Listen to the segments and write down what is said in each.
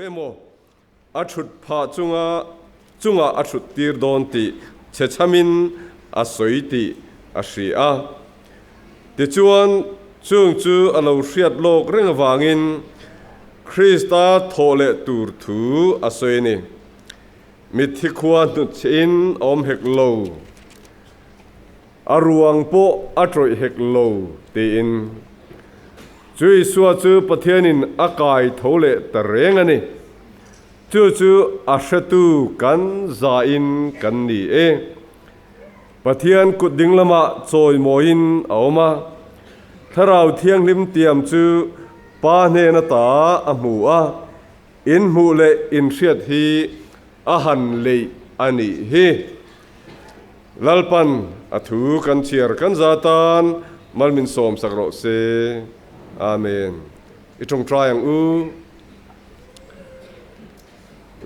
emo achut pha chunga achut tir don ti chechamin asoi ti ashria ti chuan chung chu alo hriat lok reng awangin Krista thole tur thu asoi ni mithikhuan tu chin om hek lo aruang po atroi hek lo te in chui suwa chu pathianin akai thole tareng ani chu ashatu kan za in kan ni e pathian kuding lama choi moin awma tharau thiang lim tiam chu pa ne na ta amu a in mu le in hriat hi ahan le ani hi lalpan athu kan chiar kan zatan malmin som sakro se amen itong tryang u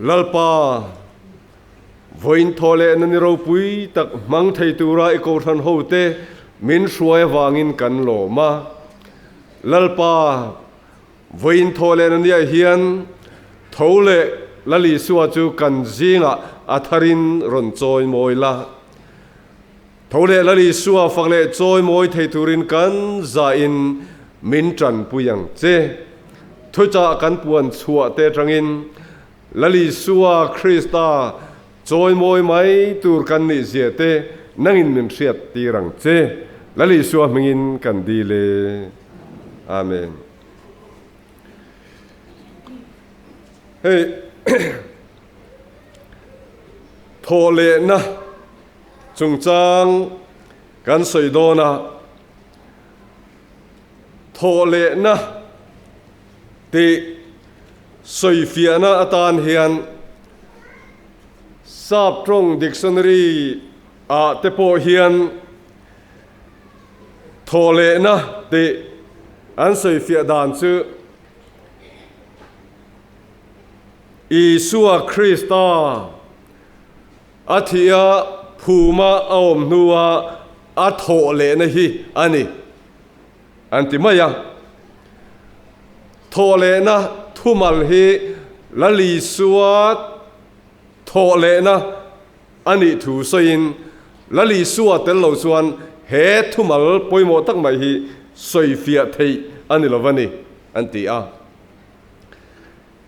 lalpa voin thole nani ro pui tak mang thei tura eko than hote min hruai wangin kan lo ma lalpa voin thole nani a hian thole lali suwa chu kan zinga atharin ron choi moila thole lali suwa fakle choi moi thei turin kan za in min tran puyang che thucha kan puan chhuwa te tangin lali suwa Krista choi moi mai tur kan ni ziate nangin min hriat tirang che lali suwa mingin kan dile amen hey thole na chungchang kan soidona thole na ti soifiana atan hian sap trong dictionary a tepo hian thole na ti an soifia dan chu Isua Krista athia phuma aom nuwa athole na hi ani antimaya thole na thumal hi lali suat thole na ani thu soin lali suat tel lo chuan he thumal poimo tak mai hi soifia thei ani lovani anti a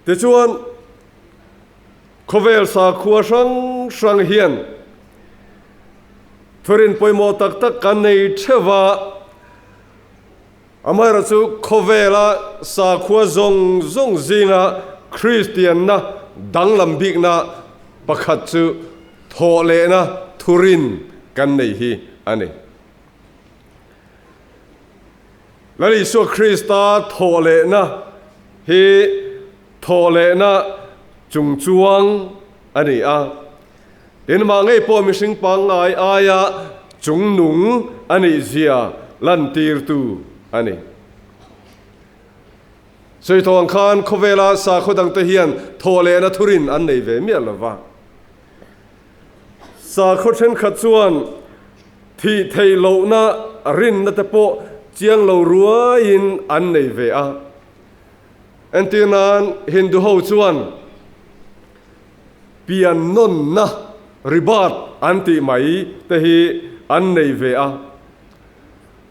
te chuan khovel sa khuwa sang hian thorin poimo tak tak kan nei thewa amara chu khovela sa khuwa zong zinga Christian na danglam bik na pakhat chu thole na thurin kan nei hi ani lali so Krista thole na hi thole na chungchuang ani a den ma ngai po mi sing pang ai aya chungnung ani zia lan tir tu ani soi thong khan khovela sa khodang te hian thole na thurin an nei ve mi alawa sa khodhen khachuan thi thei lo na rin na te po chiang lo ruwa in an nei ve a antinan hindu ho chuan pian non na ribat anti mai te hi an nei ve a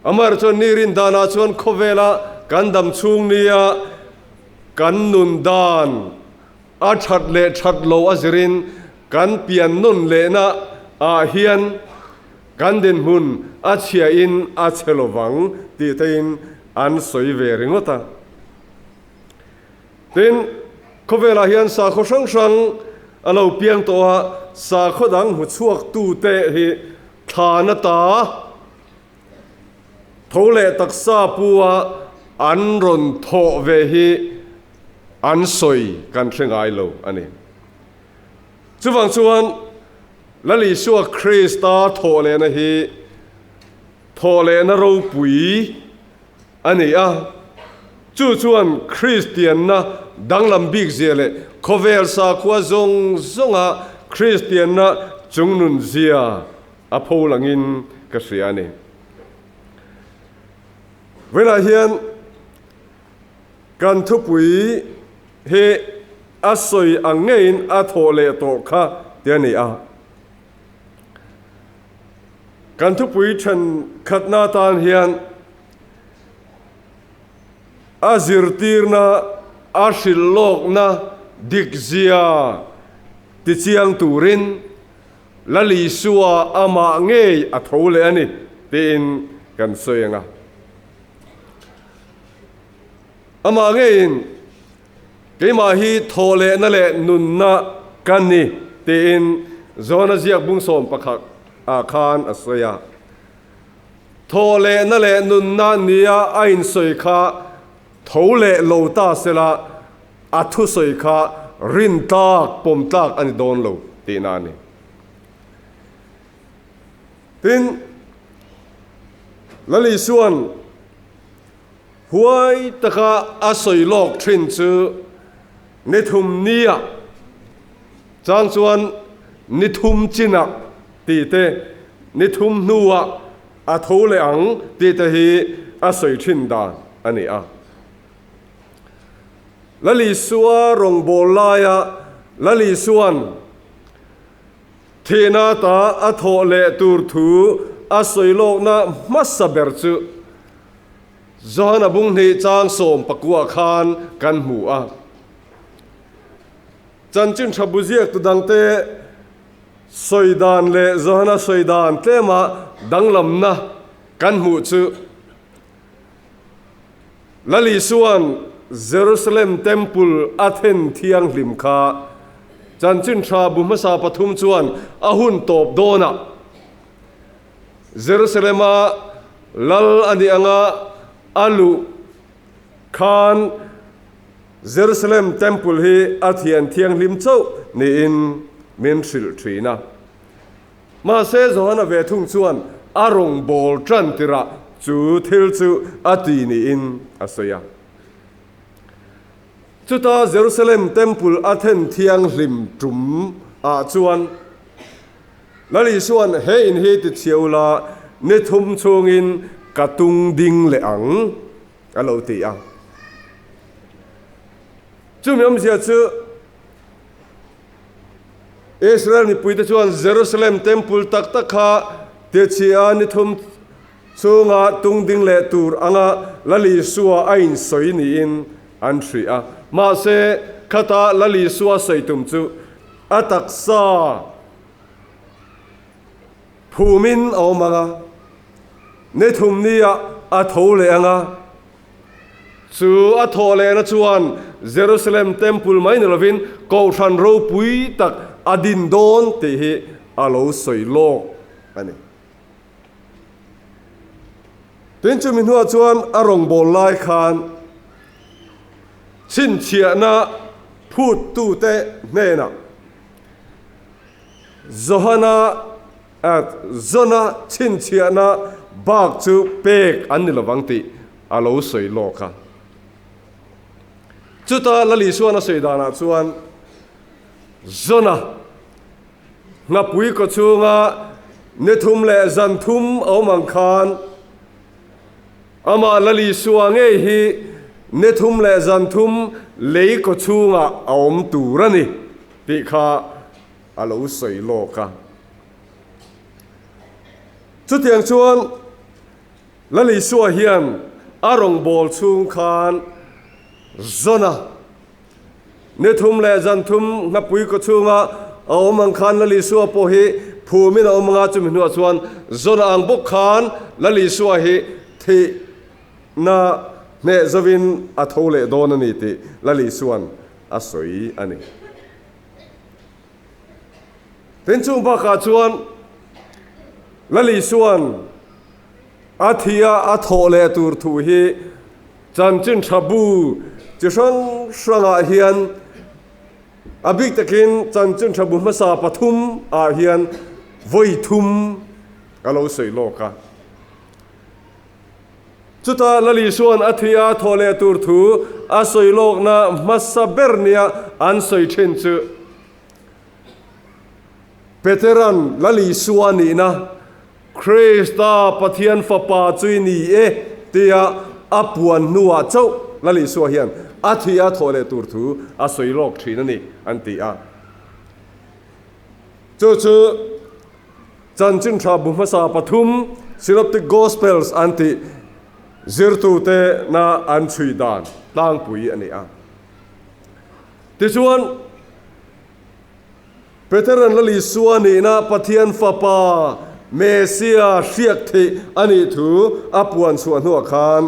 amar chon nirin dana chon khovela kandam chung nia kan nun dan a that lo azrin kan pian non le na a hian kan den hun a chia in a chelovang ti tein an soi ve ringota tin khovela hian sa kho sang alo piang to sa khodang hu chuak tu te hi thana ta thole taksa puwa an ron tho ve hi an soi kan thengai lo ani chuwang chuan lali suwa Krista thole na hi thole na ro pui ani a chuan Christian na danglam big zele khovel sa khwa zonga Christian na chungnun zia apho langin ka hriani vela hian kan thupui he asoi angein athole to kha tiani a kan thu pui than khatna tan hian azirtirna ashillokna dikzia tichiang turin lali suwa ama ngei athole ani tin kan soyanga ama ngein keima hi thole na le nunna kanni tin zona ziak bung som pakhak a khan asoya thole na le nunna nia ain soi kha thole lota sela athu soi kha rin tak pom tak ani don lo tinani tin lali suan huai taka asoi lok thin chu nithum nia chang chuan nithum china ti te nithum nuwa athole ang ti te hi asoi thin dan ani a lali suwa rong bolaya lali suan thena ta athole tur thu asoi lok na masaber chu zona bung ni chang som pakua khan kan mu a chanchin thabuziak tu dangte soidan le zona soidan tlema danglam na kan mu chu lali suan Jerusalem temple athen thiang hlim kha chanchin tha bumasa pathum chuan ahun top dona Jerusalema lal ani anga alu khan Jerusalem temple hi athian thiang hlim chau ni in min sil thina ma se zona ve thung chuan arong bol tran tira chu thil chu ati ni in asoya chuta Jerusalem temple athen thiang hlim tum a chuan lali suan he in he ti chiula ni thum chungin katung ding le ang alo ti a chumiam sia chu Israel ni puita chuan Jerusalem temple tak tak kha te chia ni thum chunga tung ding le tur anga lali suwa ain soi ni in an thri a ma se khata lali suwa soi tum chu ataksa phumin awmanga ne thum nia athole anga chu athole na chuan Jerusalem temple mai ni lovin ko than ro pui tak adin don te hi alo soi lo ani tin chu min hua chuan arong bol lai khan chin chia na phut tu te ne na zona chin chia na bak chu pek an ni lawang ti alo soi lo kha chuta lali suana soi dana chuan zona nga pui ko chunga ne thum le zan thum awmang khan ama lali suange hi ne thum le zan thum lei ko chunga awm turani ti kha alo soi lo ka chu tiang chuan lali suwa hian arong bol chung khan zona ne thum le zan thum nga pui ko chunga awmang khan lali suwa po hi phumin awmanga chum hnuwa chuan zona ang bok khan lali suwa hi thi na ne zawin athole don ani ti lali suan asoi ani tin chung ba kha chuan lali suan athia athole tur thu hi chanchin thabu chishang shranga hian abik takin chanchin thabu masa pathum a hian voi thum alo soi loka chuta lali suan athia thole tur thu a soi lok na masa bernia an soi thin chu veteran lali suani na Krista pathian fapa chui ni e tia apuan nuwa chau ละลิสัวเฮียนอาทิอาโทเลตูร์ทูอาสวยโลกทีนั่นนี่อันตีอาจู่จันจินชาบุมภาษาปฐุมศิลปิกกอสเปลส์อันตีจิรตูเตนาอันชุยดานตั้งปุยอันนี้อาที่ชวนเปเทรันละลิสัวนี่นะปะเทียนฟ้าป่าเมเซียเสียกที่อันนี้ถืออปวนส่วนหัวคาน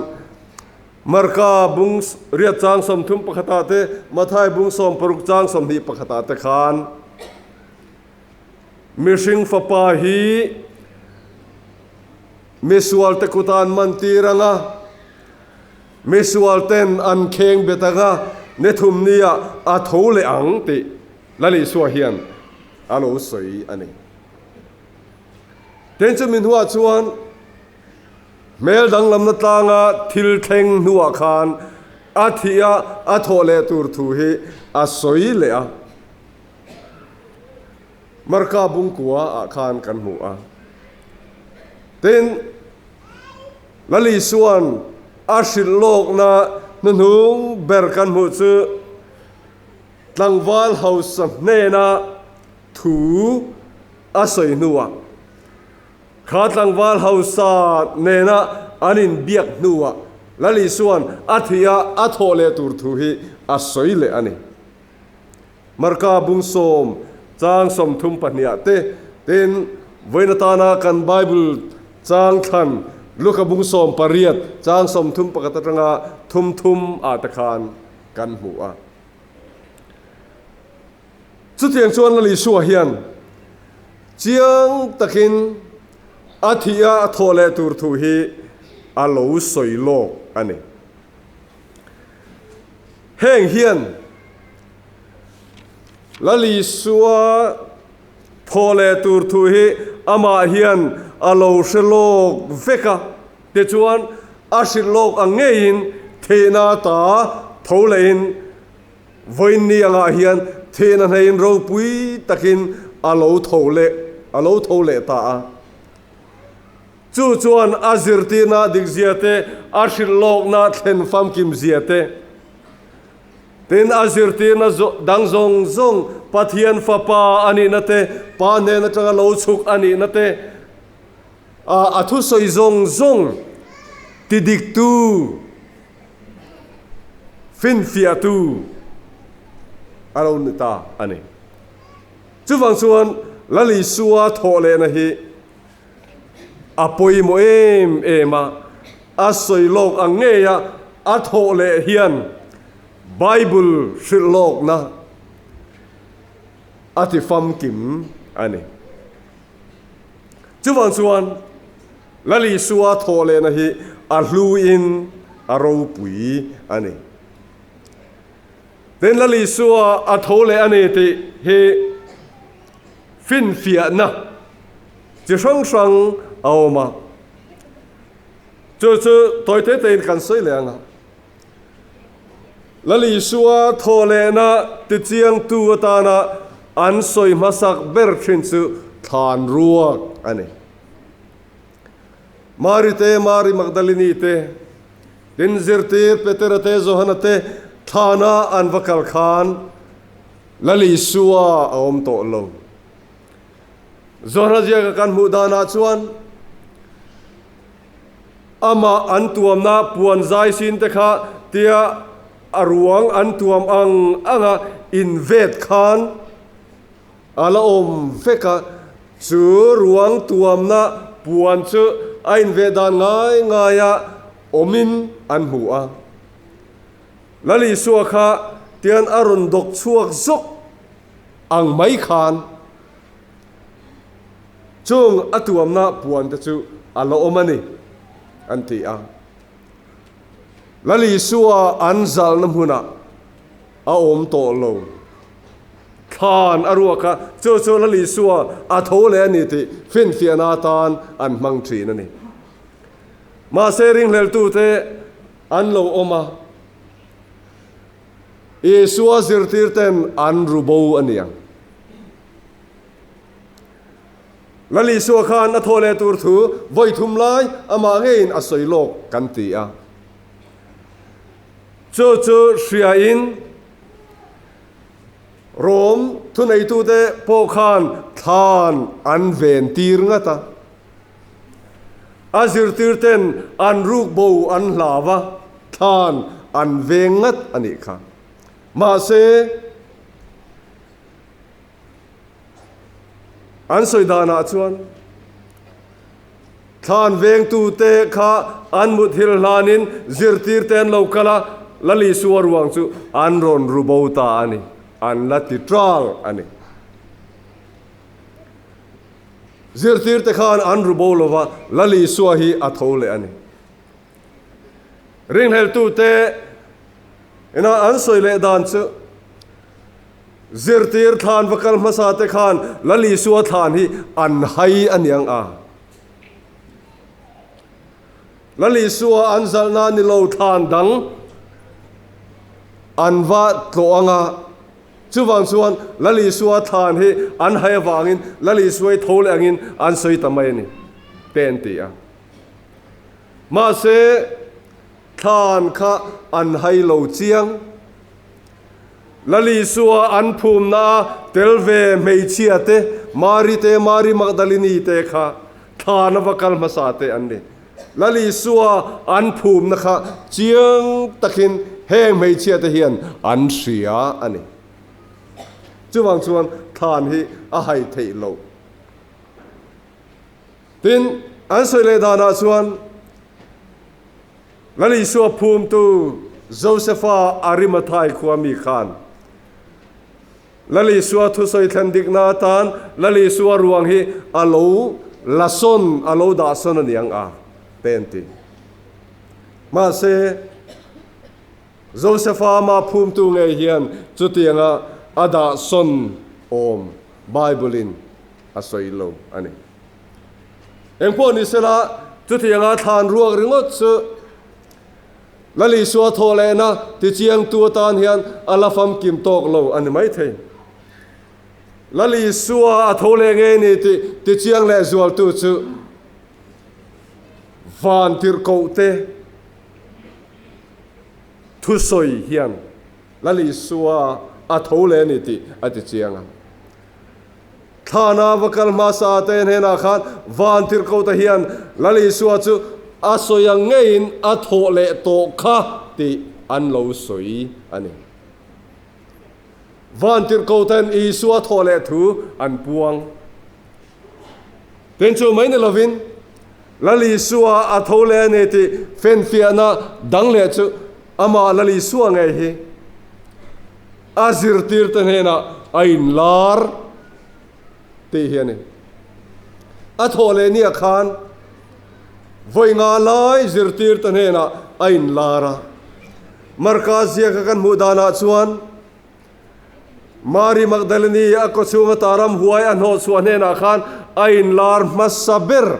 มารกาบุงเรียดจางสมทุมปะขตาเตมาทายบุงสมปรุกจางสมหีปะขตาเตคานมิชิงฟ้าป่าฮีมิสวาลเตกุตานมันตีรังะมิสวาลเตนอันเคงเบตังะเนทุมเนียอาทูเลอังติละลิสัวเฮียนอาโลสวยอันนี้เต็นจะมินหัวชวนเมลดังลำนัตางาทิลเทงหัวคานอาทิยาอาโทเลตูร์ทูฮีอาสวยเลยอะมารกาบุงกัวอาคานกันหัวเต็นละลิส่วนอาศิลโลกนะนันหงเบรกันหัวซือตั้งวาลเฮาสเนนะถูอาศัยนัวขาตั้งวาลเฮาสาเนนะอันนินเบียกนัวละลิส่วนอาทิยาอาโทเลตูร์ทูฮีอาศัยเลยอันนี้มารกาบุงสมจางสมทุมปัญญาเตเต็นเวนตานากันไบเบิลจางทันลูกบุงสมปริยัดจางสมทุมปกติงาทุมอาตะคานกันหัวสุดที่ยังชวนละลิสัวเฮียนเจียงตะกินอาทิยาโทเลตูร์ทูฮีอาโลสวยโลกอันนี้แห้งเฮียนละลิสัวโทเลตูร์ทูฮีอามาเฮียนอาโลเชโลกเวกะเดชวนอาศิโลกอังเงินเทนาตาโทเลนวันนี้อังเฮียนเทนันให้เราปุยตะกินอาโลโทเลตาจู่จวนอาซิรตีนาดิกเซียเตอาศิโลกนาเทนฟัมกิมเซียเตเต็นอาซิรตีนาดังซงปะเทียนฟ้าป่าอันนี้นั่นเตปานเนนักโลชุกอันนี้นั่นเตอาทุสอยซงติดิกตูฟินฟิอาตูอารานิตาอันนี้จู่ฟังส่วนละลิสัวโทเลนะฮีอาปอยโมเอมาอาศัยโลกอังเงียอาโทเลเฮียนไบเบิลสิโลกนะอาทิฟัมกิมอันนี้จู่ฟังส่วนละลิสัวโทเลนะฮีอาลูอินอารูปุยอันนี้เดินละลิสัวอาโทเลอันนี้ที่เฮฟินฟิอานะจะช่างเอามาจู่ตัวเตนกันสวยเลยนะละลิสัวโทเลนะติเจียงตัวตานะอันสวยมาสักเบอร์ชินสุทานรัวอันนี้มาริมักดาลินีเตดินซิรเตเปเตระเตโซฮันเตทานาอันวักลคานละลิสัวอมโตโลโซฮันเจียกันมุดานาชวนอามาอันตัวมนาปวนใจสินเตคะเตียอรวงอันตัวมอังอินเวดคานอาละอมเฟกะสือรวงตัวมนาปวนสืออินเวดานง่ายอมินอันหัวละลิสัวคะเตียนอรุณดกชัวกซกอังไม่คานจงอตัวมนาปวนตะจูอาละอมันนี่อันที่ละลิสัวอันซัลน้ำหุนะอาอมโตโลทานอรัวคะโจละลิสัวอาโทเลนี่ที่ฟินฟิอานาตานอันมังทรีนั่นนี่มาเซริงเลลตูเตอันโลอมาเอสัวซิรติร์เตนอันรูโบอันยังละลิสัวคานอโทเลตูร์ทูไว้ทุมไลอามาเงินอสวยโลกกันตีอาจ chu shria in rom thu nei tu te po khan than an ven tir nga ta azir tir ten an ruk bo an lava than an vengat ani kha ma se an soidana chuan than veng tu te kha an mut hil hlanin zirtir ten lokala lali suar wang chu an ron rubota ani an lati tral ani zirtir te khan an rubolova lali suahi athole ani ring hel tu te ina an soile dan chu zirtir than vakal masa te khan lali suwa than hi an hai aniang a lali suwa an zalna ni lo than dang an va tloanga chuwang chuan lali suwa than hi an hai wangin lali suai thole angin an soi tamai ni pen ti a ma se than kha an hai lo chiang lali suwa an phum na telve mei chia te mari magdalini te kha than vakal masa te an ni lali suwa an phum na kha chiang takin heng mei chia te hian an sia ani chuwang chuan than hi a hai thei lo tin an soile dana chuan lali suwa phum tu Josepha Arimathai khuami khan lali suwa thu soi thandik na tan lali suwa ruang hi alo lason alo da son aniang a penti ma se Josepha ma phum tu nge hian chutianga ada son om Biblein asoi lo ani engpo ni sela chutianga than ruak ringot chu lali suwa thole na ti chiang tu tan hian alafam kim tok lo ani mai thei lali suwa athole nge ni ti chiang le zual tu chu van tir ko te thu soi hian lali suwa athole ni ti ati chianga thana vakal ma sa te ne na khan van tir ko ta hian lali suwa chu asoyang ngein athole to kha ti an lo soi ani van tir ko ten I suwa thole thu an puang ten chu mai ne lovin lali suwa athole ne ti fen fiana dang le chu ama lali suwa ngai hi azir tir ten hena ain lar ti hiani athole ni khan voi nga lai zirtir tan hena ain lara markazia ka kan mudana chuan Mari Magdalene ako chunga taram huai an ho chuan hena khan ain lar masaber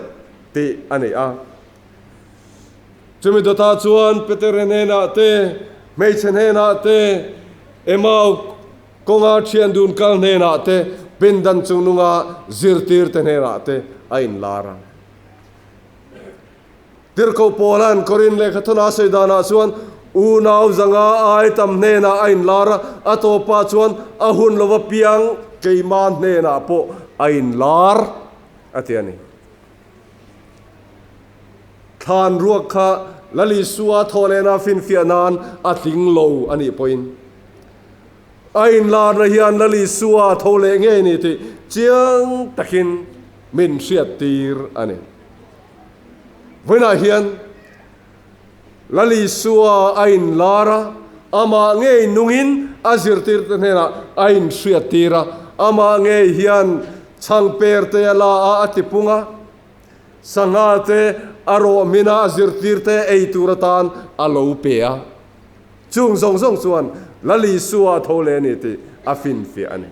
ti ani a chumi dota chuan Peter hena te mei chen hena te emau konga thian dun kal hena te bindan chununga zirtir tan hena te ain lara tirko polan korin le khathuna seidana chuan unaw zanga ai tam ne na ain lara atopa chuan ahun lova piang keiman ne na po ain lar atiani than ruak kha lali suwa thole na fin fianan ating lo ani point ain lar na hian lali suwa thole nge ni ti chiang takin min siat tir ani Vina hian lali suwa ain lara ama nge nungin azir tir tenena ain suatira ama nge hian chang per te la atipunga sanga te aro mina azir tir te eituratan alo pea chung zong zong chuan lali suwa thole ni ti afin fi ani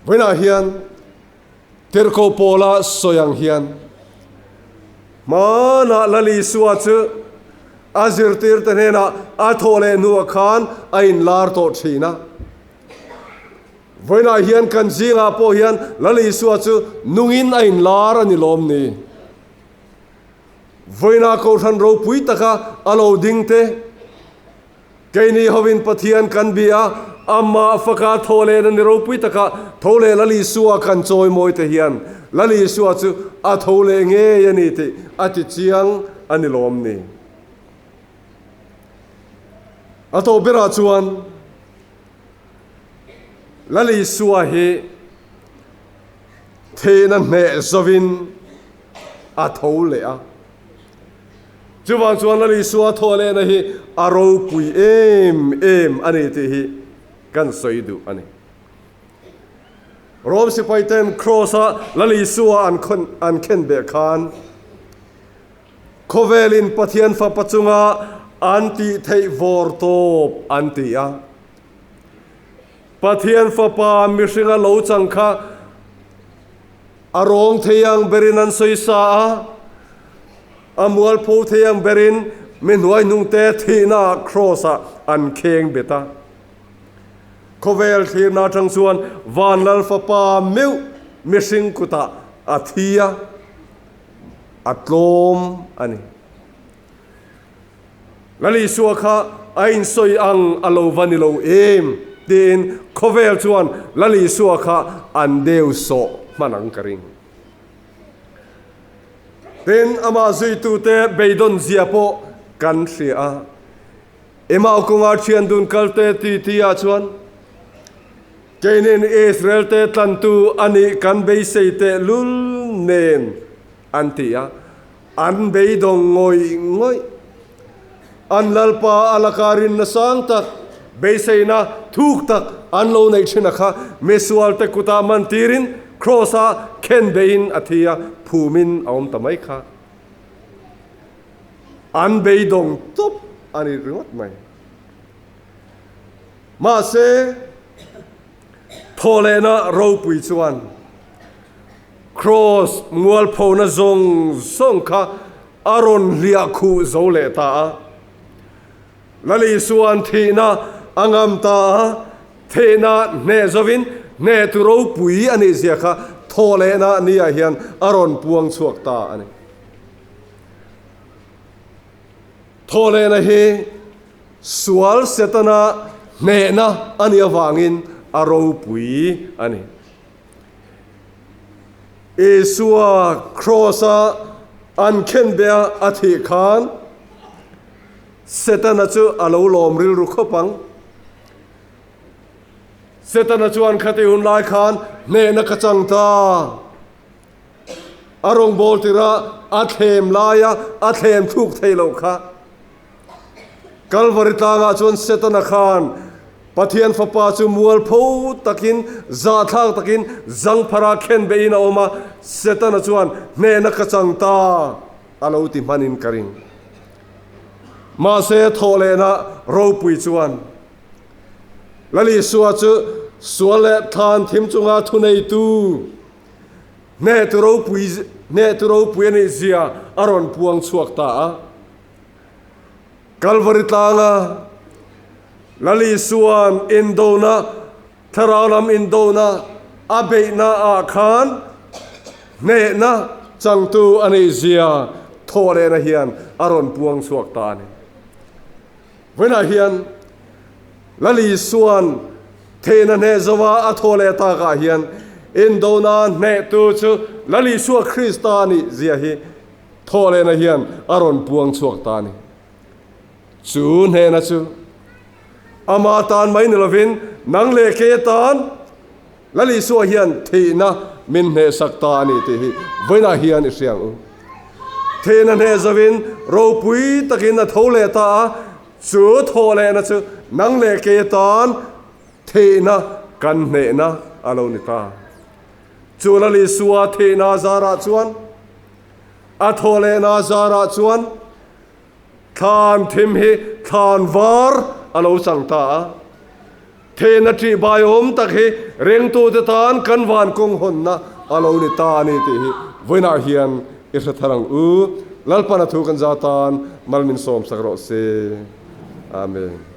Vina hian Tirko pola soyang hian mana lali suwa chu azir tir tenena athole nu khan ain lar to thina voina hian kan zinga po hian lali suwa chu nungin ain lar ani lom ni voina ko than ro pui taka alo ding te keini hovin pathian kan bia amma faka thole na ni ro pui taka thole lali suwa kan choi moi te hian lali suwa chu a thole nge yani te ati chiang ani lom ni ato bera chuan lali suwa he thena me zovin a thole a chuwang chuan lali suwa thole na hi aro pui em ani te hi kan soidu ani rom si paiten crossa lali suwa an khen be khan khovelin pathian fa pachunga anti thei vor top anti a pathian fa pa mishinga lo changkha arong theyang berinan soisa a amual pho theyang berin minhuai nung te thina crossa an kheng beta khovel thina thang chuan vanlal fa pa meu mishing kuta athia atlom ani lali suakha ain soi ang alo vanilo em tin khovel chuan lali suakha an deu so manang karing tin ama zui tu te beidon ziapo kan hria ema kunga thian dun kalte ti tia chuan keinin Israel te tlantu ani kan be seite lul nen antia an beidong ngoi an lalpa alakarin na sang tak beiseina thuk tak an lo nei thina kha mesual te kuta mantirin crossa ken bein athia phumin aum tamai kha an beidong top ani ringot mai ma se tholena ro pui chuan cross mual phona zong song kha aron lia khu zole ta lali suan thina angam ta thena ne zovin ne tu ro pui ani zia kha tholena ni a hian aron puang chuak ta ani tholena he sual setana ne na ani awangin aro pui ani Esua crossa an khen bea athi khan setana chu alo lom ril ru khopang setana chuan khate hun lai khan ne na ka chang ta arong bol tira athem laya athem thuk theilo kha kalvari tanga chuan setana khan pathian fapa chu mual pho takin za thak takin zang phara khen beina oma setana chuan ne na ka chang ta alo ti manin karing ma se thole na ro pui chuan lali suwa chu suale than thim chunga thunei tu ne tu ro pui ni zia aron puang chuak ta a kalvari tanga lali suan indona tharalam indona abeina a khan ne na changtu ani zia thole na hian aron puang suak ta ni vena hian lali suan thena ne zawa a thole ta ga hian indona ne tu chu lali suwa kristani zia hi thole na hian aron puang suak ta ni chu ne na chu ama tan mai ni lovin nang le ke tan lali suwa hian thina min ne sakta ani te hi vena hian isiang u thena ne zawin ro pui takin a thole ta chu thole na chu nang le ke tan thina kan ne na alo ni ta chu lali suwa thina zara chuan a thole na zara chuan than thim hi than var alo sang ta thena tri bayom tak hi reng tu te tan kan van kong hon na alo ni ta ni ti hi voina hian isa tharang u lalpana thu kan za tan malmin som sakro se amen